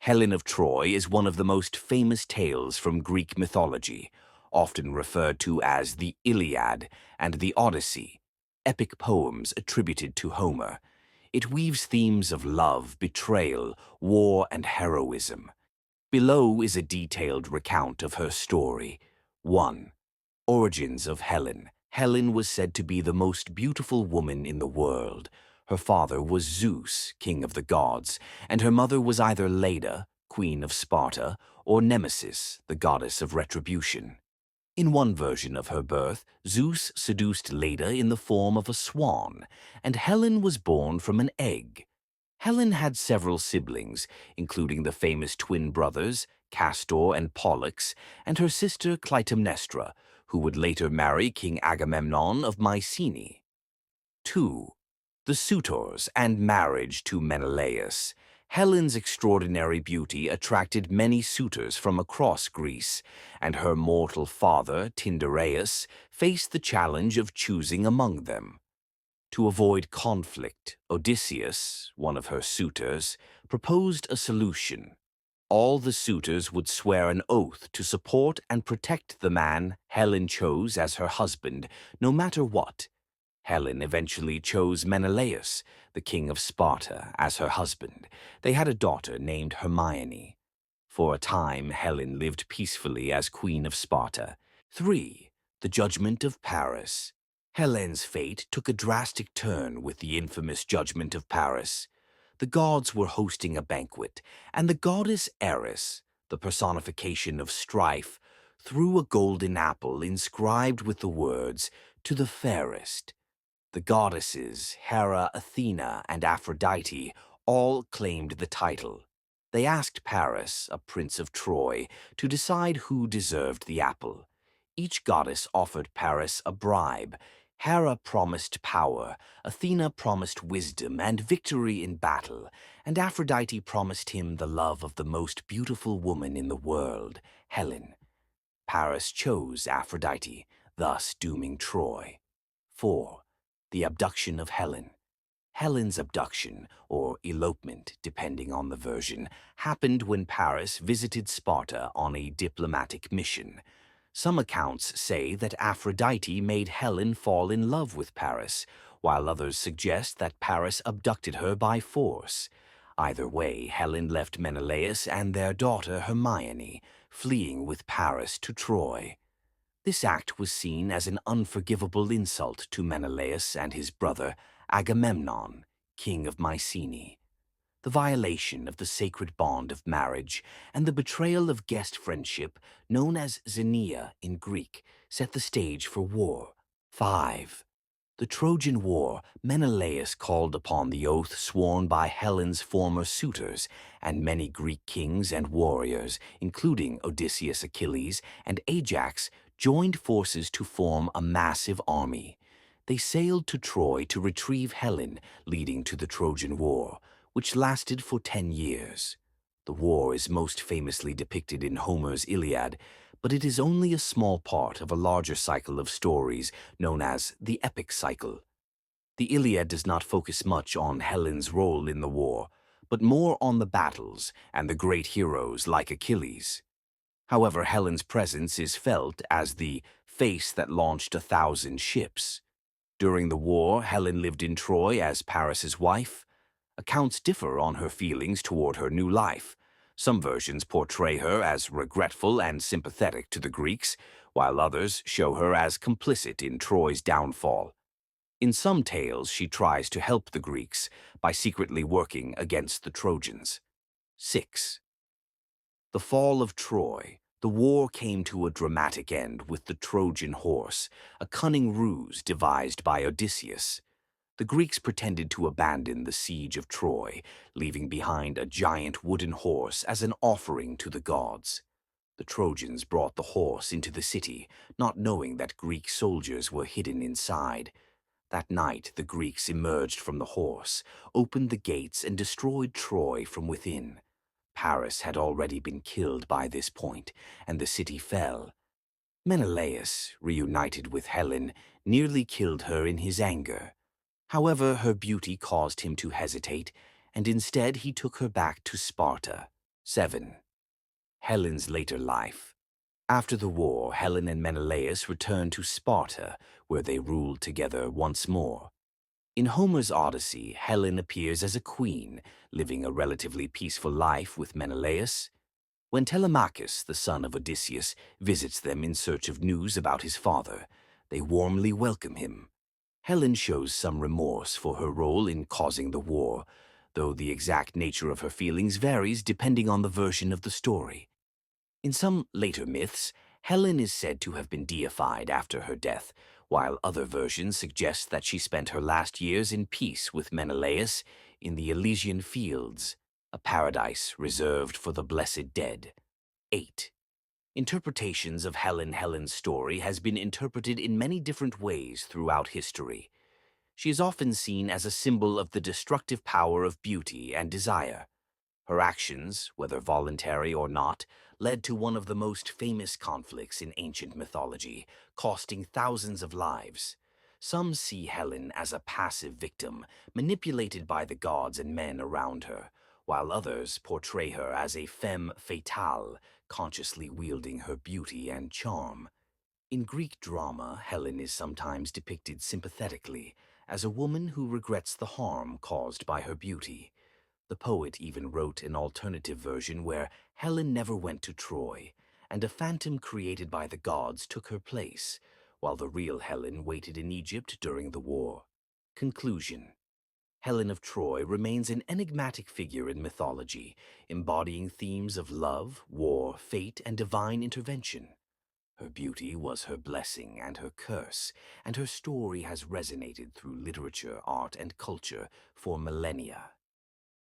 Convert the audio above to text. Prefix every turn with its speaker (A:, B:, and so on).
A: Helen of Troy is one of the most famous tales from Greek mythology, often referred to as the Iliad and the Odyssey, epic poems attributed to Homer. It weaves themes of love, betrayal, war, and heroism. Below is a detailed recount of her story. 1. Origins of Helen. Helen was said to be the most beautiful woman in the world. Her father was Zeus, king of the gods, and her mother was either Leda, queen of Sparta, or Nemesis, the goddess of retribution. In one version of her birth, Zeus seduced Leda in the form of a swan, and Helen was born from an egg. Helen had several siblings, including the famous twin brothers, Castor and Pollux, and her sister Clytemnestra, who would later marry King Agamemnon of Mycenae. 2. The suitors and marriage to Menelaus. Helen's extraordinary beauty attracted many suitors from across Greece, and her mortal father, Tyndareus, faced the challenge of choosing among them. To avoid conflict, Odysseus, one of her suitors, proposed a solution. All the suitors would swear an oath to support and protect the man Helen chose as her husband, no matter what. Helen eventually chose Menelaus, the king of Sparta, as her husband. They had a daughter named Hermione. For a time, Helen lived peacefully as queen of Sparta. 3. The judgment of Paris. Helen's fate took a drastic turn with the infamous judgment of Paris. The gods were hosting a banquet, and the goddess Eris, the personification of strife, threw a golden apple inscribed with the words, "To the fairest." The goddesses, Hera, Athena, and Aphrodite, all claimed the title. They asked Paris, a prince of Troy, to decide who deserved the apple. Each goddess offered Paris a bribe. Hera promised power, Athena promised wisdom and victory in battle, and Aphrodite promised him the love of the most beautiful woman in the world, Helen. Paris chose Aphrodite, thus dooming Troy. 4. The abduction of Helen. Helen's abduction, or elopement, depending on the version, happened when Paris visited Sparta on a diplomatic mission. Some accounts say that Aphrodite made Helen fall in love with Paris, while others suggest that Paris abducted her by force. Either way, Helen left Menelaus and their daughter Hermione, fleeing with Paris to Troy. This act was seen as an unforgivable insult to Menelaus and his brother Agamemnon, king of Mycenae. The violation of the sacred bond of marriage and the betrayal of guest friendship, known as xenia in Greek, set the stage for war. 5. The Trojan War. Menelaus called upon the oath sworn by Helen's former suitors, and many Greek kings and warriors, including Odysseus, Achilles, and Ajax, joined forces to form a massive army. They sailed to Troy to retrieve Helen, leading to the Trojan War, which lasted for 10 years. The war is most famously depicted in Homer's Iliad, but it is only a small part of a larger cycle of stories known as the epic cycle. The Iliad does not focus much on Helen's role in the war, but more on the battles and the great heroes like Achilles. However, Helen's presence is felt as the face that launched 1,000 ships. During the war, Helen lived in Troy as Paris's wife. Accounts differ on her feelings toward her new life. Some versions portray her as regretful and sympathetic to the Greeks, while others show her as complicit in Troy's downfall. In some tales, she tries to help the Greeks by secretly working against the Trojans. 6. The fall of Troy. The war came to a dramatic end with the Trojan horse, a cunning ruse devised by Odysseus. The Greeks pretended to abandon the siege of Troy, leaving behind a giant wooden horse as an offering to the gods. The Trojans brought the horse into the city, not knowing that Greek soldiers were hidden inside. That night, the Greeks emerged from the horse, opened the gates, and destroyed Troy from within. Paris had already been killed by this point, and the city fell. Menelaus, reunited with Helen, nearly killed her in his anger. However, her beauty caused him to hesitate, and instead he took her back to Sparta. 7. Helen's later life. After the war, Helen and Menelaus returned to Sparta, where they ruled together once more. In Homer's Odyssey, Helen appears as a queen, living a relatively peaceful life with Menelaus. When Telemachus, the son of Odysseus, visits them in search of news about his father, they warmly welcome him. Helen shows some remorse for her role in causing the war, though the exact nature of her feelings varies depending on the version of the story. In some later myths, Helen is said to have been deified after her death, while other versions suggest that she spent her last years in peace with Menelaus in the Elysian Fields, a paradise reserved for the blessed dead. 8. Interpretations of Helen's story has been interpreted in many different ways throughout history. She is often seen as a symbol of the destructive power of beauty and desire. Her actions, whether voluntary or not, led to one of the most famous conflicts in ancient mythology, costing thousands of lives. Some see Helen as a passive victim, manipulated by the gods and men around her, while others portray her as a femme fatale, consciously wielding her beauty and charm. In Greek drama, Helen is sometimes depicted sympathetically, as a woman who regrets the harm caused by her beauty. The poet even wrote an alternative version where Helen never went to Troy, and a phantom created by the gods took her place, while the real Helen waited in Egypt during the war. Conclusion. Helen of Troy remains an enigmatic figure in mythology, embodying themes of love, war, fate, and divine intervention. Her beauty was her blessing and her curse, and her story has resonated through literature, art, and culture for millennia.